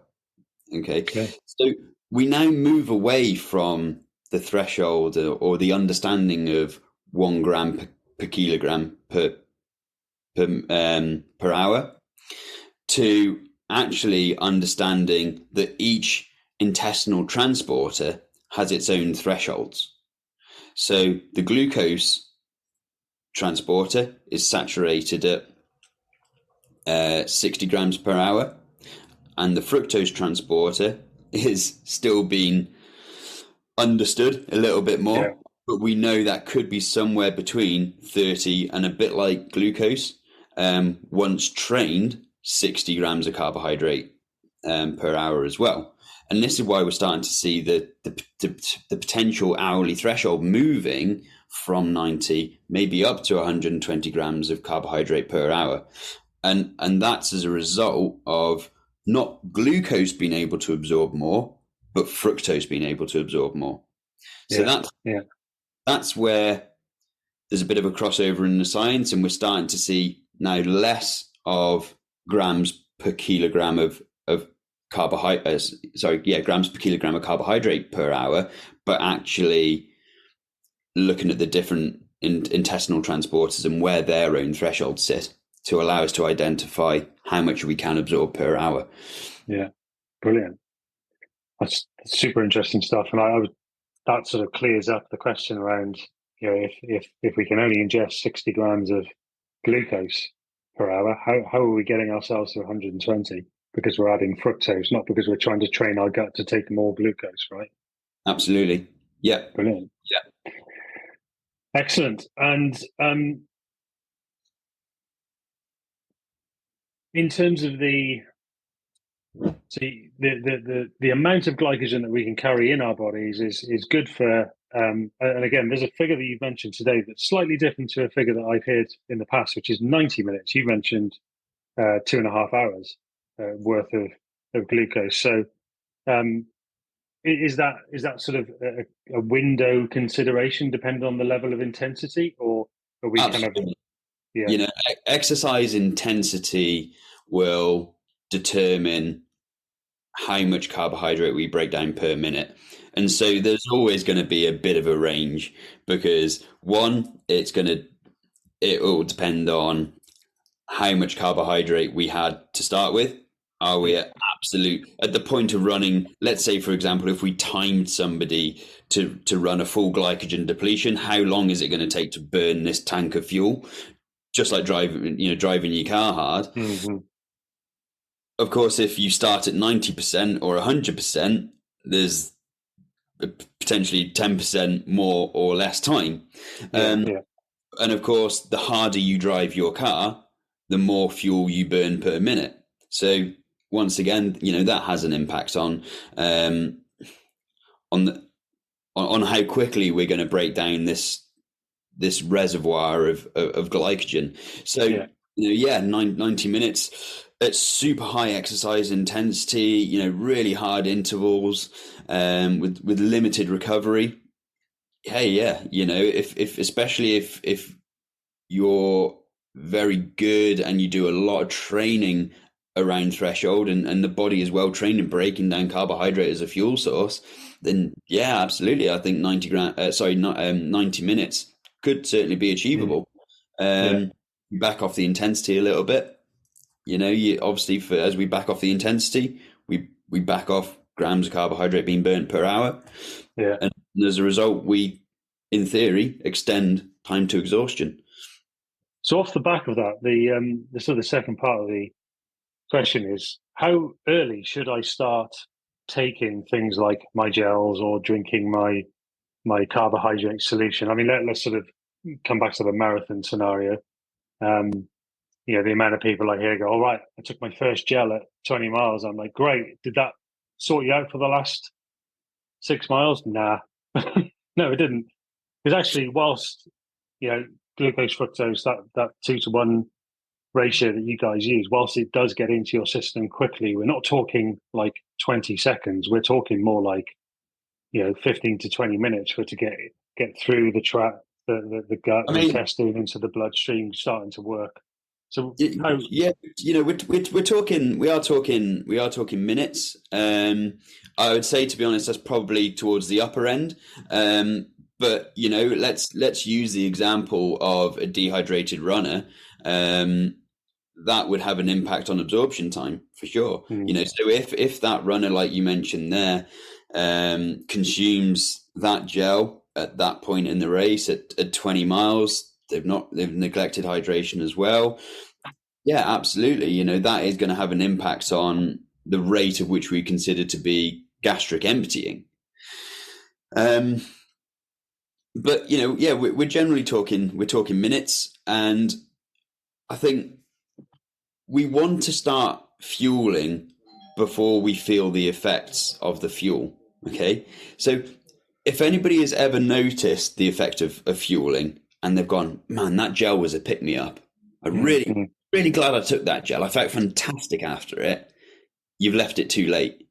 Okay. So we now move away from the threshold or the understanding of 1 gram per kilogram per hour to actually understanding that each intestinal transporter has its own thresholds. So the glucose transporter is saturated at 60 grams per hour, and the fructose transporter is still being understood a little bit more. Yeah. But we know that could be somewhere between 30 and, a bit like glucose, once trained, 60 grams of carbohydrate per hour as well. And this is why we're starting to see the potential hourly threshold moving from 90, maybe up to 120 grams of carbohydrate per hour. And that's as a result of not glucose being able to absorb more, but fructose being able to absorb more. So that's where there's a bit of a crossover in the science, and we're starting to see now less of grams per kilogram of grams per kilogram of carbohydrate per hour, but actually looking at the different intestinal transporters and where their own thresholds sit to allow us to identify how much we can absorb per hour. Yeah, brilliant. That's super interesting stuff, and that sort of clears up the question around, if we can only ingest 60 grams of glucose per hour, how are we getting ourselves to 120? Because we're adding fructose, not because we're trying to train our gut to take more glucose, right? Absolutely. Yeah. Brilliant. Yeah. Excellent. And in terms of the amount of glycogen that we can carry in our bodies is good for, and again, there's a figure that you've mentioned today that's slightly different to a figure that I've heard in the past, which is 90 minutes. You mentioned 2.5 hours worth of glucose. So is that sort of a window consideration depending on the level of intensity, or are we Absolutely. Exercise intensity will determine how much carbohydrate we break down per minute. And so there's always going to be a bit of a range, because one, it will depend on how much carbohydrate we had to start with. Are we at the point of running? Let's say, for example, if we timed somebody to run a full glycogen depletion, how long is it going to take to burn this tank of fuel? Just like driving your car hard. Mm-hmm. Of course, if you start at 90% or 100%, there's potentially 10% more or less time. And of course, the harder you drive your car, the more fuel you burn per minute. So once again, that has an impact on how quickly we're going to break down this reservoir of glycogen. So 90 minutes at super high exercise intensity, really hard intervals, with limited recovery. Hey, yeah, if especially if you're very good and you do a lot of training around threshold, and the body is well trained in breaking down carbohydrate as a fuel source, then yeah, absolutely, I think 90 minutes could certainly be achievable. Back off the intensity a little bit. You obviously, as we back off the intensity, we back off grams of carbohydrate being burnt per hour. Yeah. And as a result, we, in theory, extend time to exhaustion. So off the back of that, the sort of second part of the question is, how early should I start taking things like my gels or drinking my carbohydrate solution? I mean, let's sort of come back to the marathon scenario. The amount of people I hear go, all right, I took my first gel at 20 miles. I'm like, great. Did that sort you out for the last 6 miles? Nah. No, it didn't. Because actually, whilst, glucose fructose, that 2-to-1 ratio that you guys use, whilst it does get into your system quickly, we're not talking like 20 seconds. We're talking more like, 15 to 20 minutes for it to get through the gut, the intestine into the bloodstream, starting to work. So we are talking minutes. I would say, to be honest, that's probably towards the upper end. But let's use the example of a dehydrated runner. That would have an impact on absorption time for sure. So if that runner, like you mentioned there, consumes that gel at that point in the race at 20 miles, they've neglected hydration as well. Yeah, absolutely. That is going to have an impact on the rate at which we consider to be gastric emptying. But we're generally talking minutes, and I think we want to start fueling before we feel the effects of the fuel. Okay, so if anybody has ever noticed the effect of fueling and they've gone, man, that gel was a pick me up. I'm really glad I took that gel. I felt fantastic after it. You've left it too late.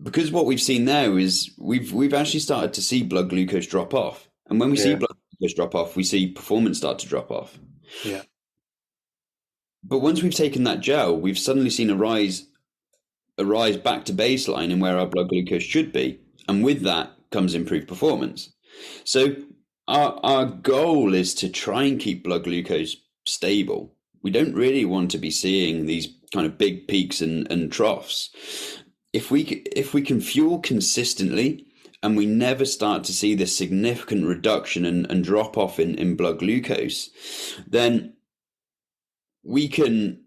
Because what we've seen now is we've actually started to see blood glucose drop off. And when we see blood glucose drop off, we see performance start to drop off. Yeah. But once we've taken that gel, we've suddenly seen a rise back to baseline and where our blood glucose should be. And with that comes improved performance. So our goal is to try and keep blood glucose stable. We don't really want to be seeing these kind of big peaks and troughs. If we can fuel consistently and we never start to see this significant reduction and drop off in blood glucose, then we can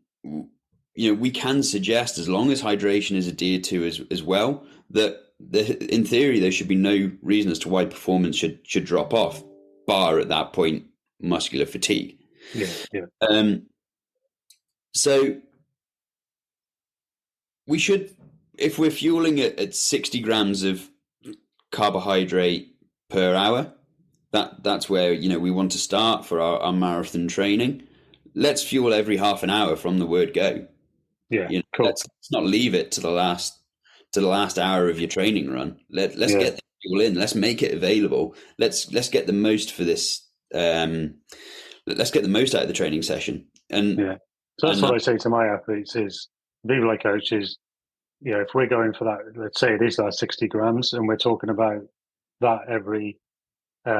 suggest, as long as hydration is adhered to as well, that in theory there should be no reason as to why performance should drop off, bar at that point muscular fatigue. So we should, if we're fueling at 60 grams of carbohydrate per hour, that's where we want to start for our marathon training. Let's fuel every half an hour from the word go. Cool. Let's not leave it to the last hour of your training run. Let's get the fuel in. Let's make it available. Let's get the most for this. Let's get the most out of the training session. So that's what I say to my athletes is, people I coach is, if we're going for that, let's say it is that 60 grams, and we're talking about that every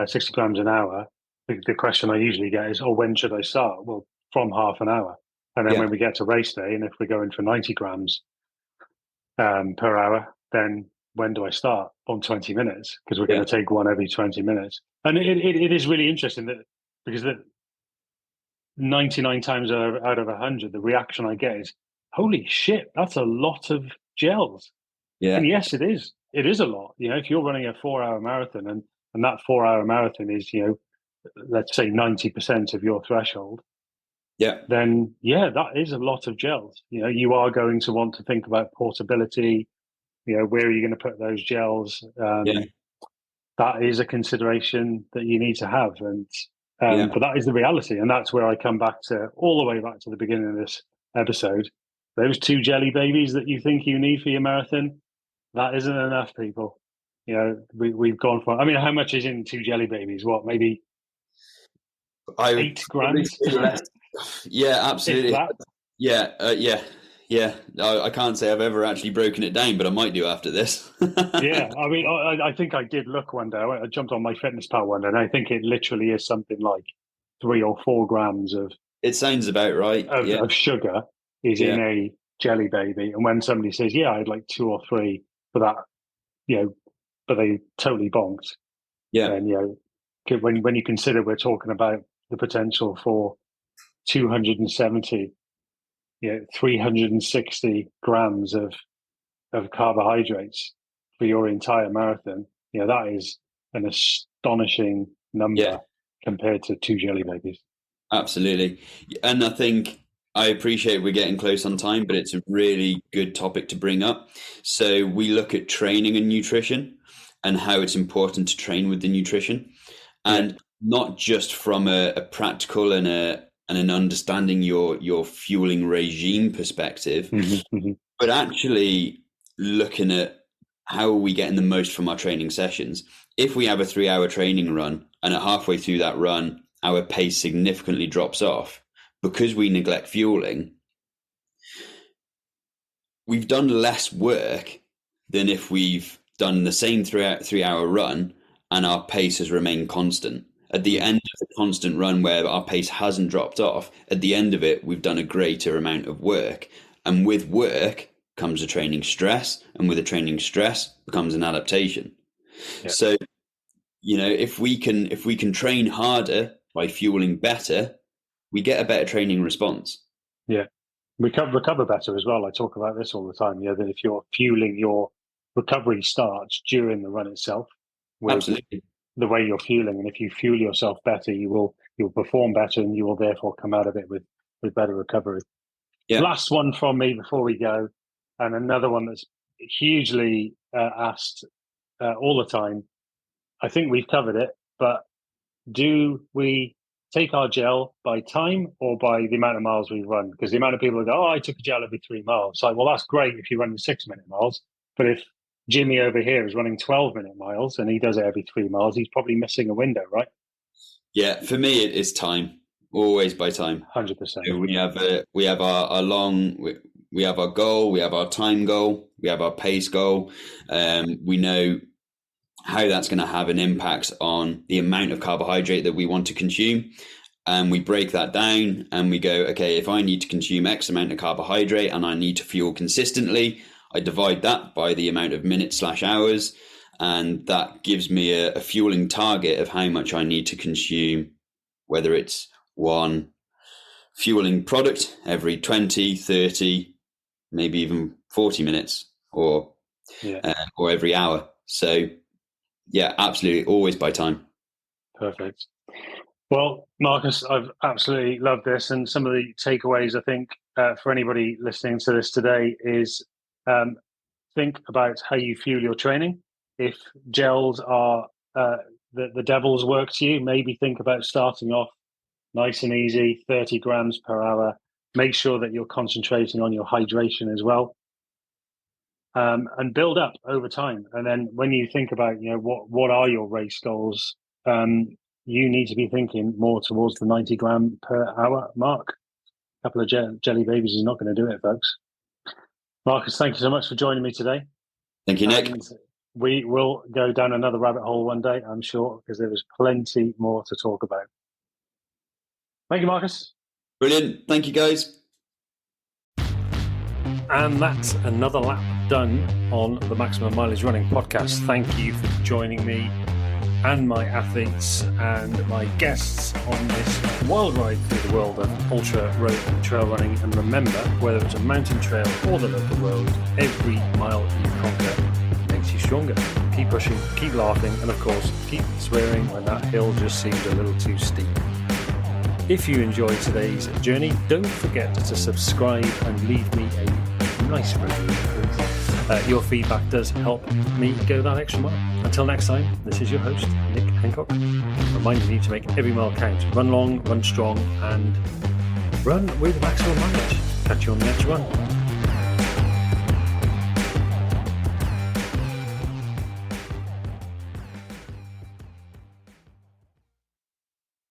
60 grams an hour, the question I usually get is, when should I start? Well, from half an hour. And then when we get to race day, and if we're going for 90 grams per hour, then when do I start? On 20 minutes, because we're going to take one every 20 minutes. And it is really interesting because 99 times out of 100, the reaction I get is, holy shit, that's a lot of gels. Yeah. And yes, it is. It is a lot. If you're running a 4-hour marathon and that 4-hour marathon is, let's say 90% of your threshold, then that is a lot of gels. You are going to want to think about portability. Where are you going to put those gels? That is a consideration that you need to have. But that is the reality. And that's where I come back to, all the way back to the beginning of this episode. Those 2 jelly babies that you think you need for your marathon, that isn't enough, people. We've gone for, how much is in 2 jelly babies? What, maybe 8 grams? Yeah, absolutely. I can't say I've ever actually broken it down, but I might do after this. I think I did look one day. I jumped on my MyFitnessPal one day, and I think it literally is something like 3 or 4 grams of. It sounds about right. Of sugar is in a jelly baby, and when somebody says, I'd like 2 or 3 for that, but they totally bonked. And when you consider we're talking about the potential for 270, 360 grams of carbohydrates for your entire marathon, that is an astonishing number compared to 2 jelly babies. Absolutely. And I appreciate we're getting close on time, but it's a really good topic to bring up. So we look at training and nutrition and how it's important to train with the nutrition, and not just from a practical and an understanding your fueling regime perspective, but actually looking at how are we getting the most from our training sessions. If we have a 3-hour training run and at halfway through that run, our pace significantly drops off because we neglect fueling, we've done less work than if we've done the same 3-hour run and our pace has remained constant. At the end of the constant run where our pace hasn't dropped off, at the end of it, we've done a greater amount of work. And with work comes a training stress, and with a training stress becomes an adaptation. So, if we can train harder by fueling better, we get a better training response. Recover better as well. I talk about this all the time. That if you're fueling, your recovery starts during the run itself. Absolutely. The way you're fueling, and if you fuel yourself better, you'll perform better, and you will therefore come out of it with better recovery. Last one from me before we go, and another one that's hugely asked all the time. I think we've covered it, but do we take our gel by time or by the amount of miles we run? Because the amount of people who go, I took a gel every 3 miles. It's like, well, that's great if you're running 6-minute miles, but if Jimmy over here is running 12-minute miles and he does it every 3 miles, he's probably missing a window, right? Yeah, for me, it is time. Always by time. 100%. So we have our goal, we have our time goal, we have our pace goal. We know how that's going to have an impact on the amount of carbohydrate that we want to consume. And we break that down and we go, okay, if I need to consume X amount of carbohydrate and I need to fuel consistently, I divide that by the amount of minutes/hours. And that gives me a fueling target of how much I need to consume, whether it's one fueling product every 20, 30, maybe even 40 minutes or every hour. So yeah, absolutely, always by time. Perfect. Well, Marcus, I've absolutely loved this. And some of the takeaways, I think, for anybody listening to this today is think about how you fuel your training. If gels are the devil's work to you, maybe think about starting off nice and easy, 30 grams per hour. Make sure that you're concentrating on your hydration as well. And build up over time. And then when you think about, what are your race goals, you need to be thinking more towards the 90 gram per hour mark. A couple of jelly babies is not going to do it, folks. Marcus, thank you so much for joining me today. Thank you, Nick. And we will go down another rabbit hole one day, I'm sure, because there is plenty more to talk about. Thank you, Marcus. Brilliant. Thank you, guys. And that's another lap done on the Maximum Mileage Running podcast. Thank you for joining me and my athletes and my guests on this wild ride through the world of ultra, road and trail running. And remember, whether it's a mountain trail or the local road, every mile you conquer makes you stronger. Keep pushing, keep laughing, and of course, keep swearing when that hill just seems a little too steep. If you enjoyed today's journey, don't forget to subscribe and leave me a nice review, please. Your feedback does help me go that extra mile. Until next time, this is your host, Nick Hancock, reminding you to make every mile count. Run long, run strong, and run with maximum mileage. Catch you on the next run.